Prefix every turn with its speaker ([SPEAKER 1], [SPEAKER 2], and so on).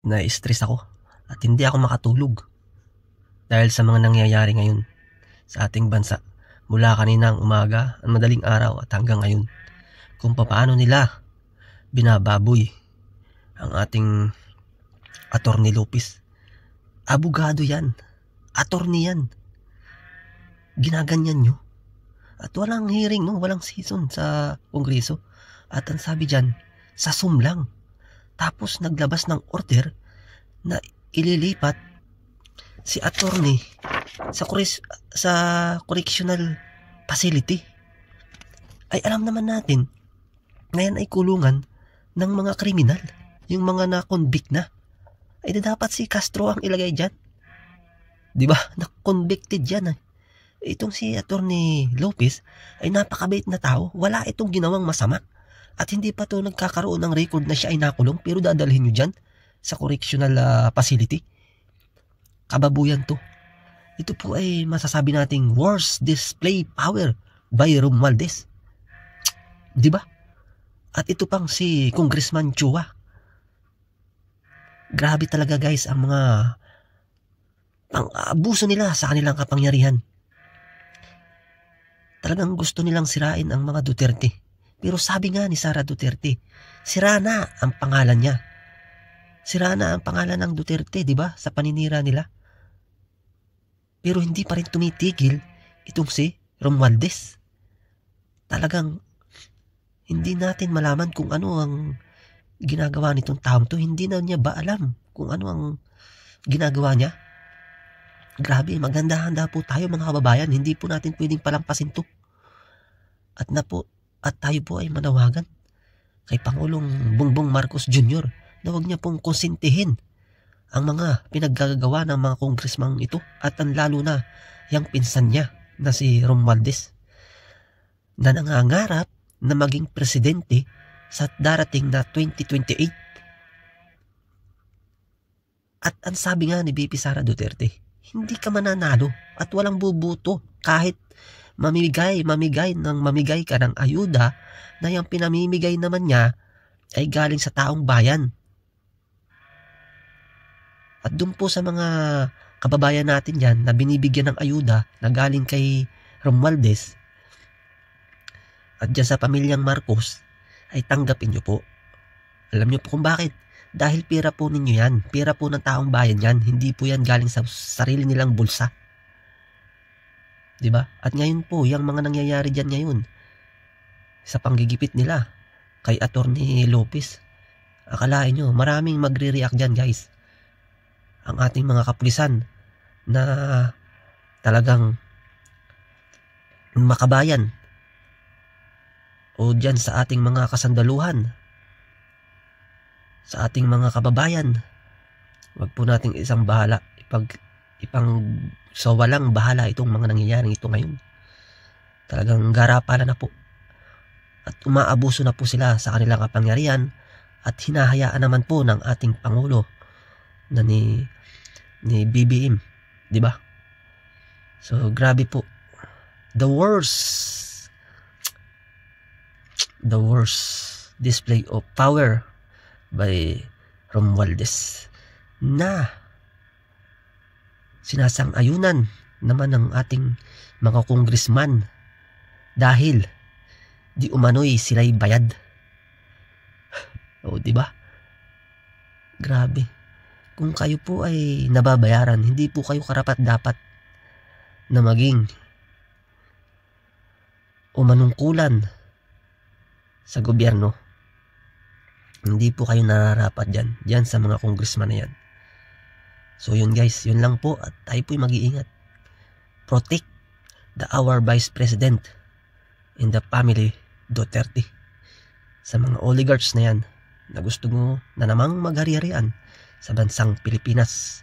[SPEAKER 1] Na-stress ako at hindi ako makatulog dahil sa mga nangyayari ngayon sa ating bansa mula kaninang umaga, madaling araw at hanggang ngayon, kung paano nila binababoy ang ating Attorney Lopez. Abogado yan, attorney yan, ginaganyan nyo at walang hearing, no? Walang season sa kongreso at ang sabi dyan, sa Zoom lang. Tapos naglabas ng order na ililipat si attorney sa correctional facility. Ay alam naman natin na yan ay kulungan ng mga kriminal, yung mga na-convict na. Ay dapat si Castro ang ilagay dyan, di ba? Na-convicted yan. Itong si Attorney Lopez ay napakabait na tao, wala itong ginawang masama at hindi pa to nagkakaroon ng record na siya ay nakulong, pero dadalhin nyo dyan sa correctional facility. Kababuyan to. Ito po ay masasabi nating worst display power by Romualdez, di ba? At ito pang si Congressman Chua. Grabe talaga guys ang mga pang-abuso nila sa kanilang kapangyarihan. Talagang gusto nilang sirain ang mga Duterte. Pero sabi nga ni Sara Duterte, sira na ang pangalan niya. Sira na ang pangalan ng Duterte, di ba? Sa paninira nila. Pero hindi pa rin tumitigil itong si Romualdez. Talagang hindi natin malaman kung ano ang ginagawa nitong taong to. Hindi na niya ba alam kung ano ang ginagawa niya? Grabe, maganda-handa po tayo mga kababayan. Hindi po natin pwedeng palampasin to. At tayo po ay manawagan kay Pangulong Bongbong Marcos Jr. na huwag niya pong konsintihin ang mga pinaggagawa ng mga congressman ito at ang lalo na yung pinsan niya na si Romualdez na nangangarap na maging presidente sa darating na 2028. At ang sabi nga ni BP Sara Duterte, hindi ka mananalo at walang bubuto kahit mamigay ka ng ayuda na yung pinamimigay naman niya ay galing sa taong bayan. At doon po sa mga kababayan natin dyan na binibigyan ng ayuda na galing kay Romualdez at dyan sa pamilyang Marcos, ay tanggapin nyo po. Alam nyo po kung bakit? Dahil pera po ninyo yan. Pera po ng taong bayan yan. Hindi po yan galing sa sarili nilang bulsa. Diba? At ngayon po, yung mga nangyayari dyan ngayon, sa panggigipit nila kay Attorney Lopez, akalain nyo, maraming magre-react dyan guys. Ang ating mga kapulisan na talagang makabayan o dyan sa ating mga kasandaluhan, sa ating mga kababayan, wag po nating isang bahala, so walang bahala itong mga nangyayaring ito ngayon. Talagang garapalan na po at umaabuso na po sila sa kanilang kapangyarihan at hinahayaan naman po ng ating Pangulo na ni BBM, di ba? So grabe po. The worst display of power by Romualdez na sinasang-ayunan naman ng ating mga congressman dahil di umano'y sila'y bayad. O, di ba? Grabe. Kung kayo po ay nababayaran, hindi po kayo karapat-dapat na maging o manungkulan sa gobyerno. Hindi po kayo nararapat dyan sa mga congressman na yan. So yun guys, yun lang po at tayo po'y mag-iingat. Protect our Vice President and the family Duterte sa mga oligarchs na yan na gusto mo na namang maghari-harian sa bansang Pilipinas.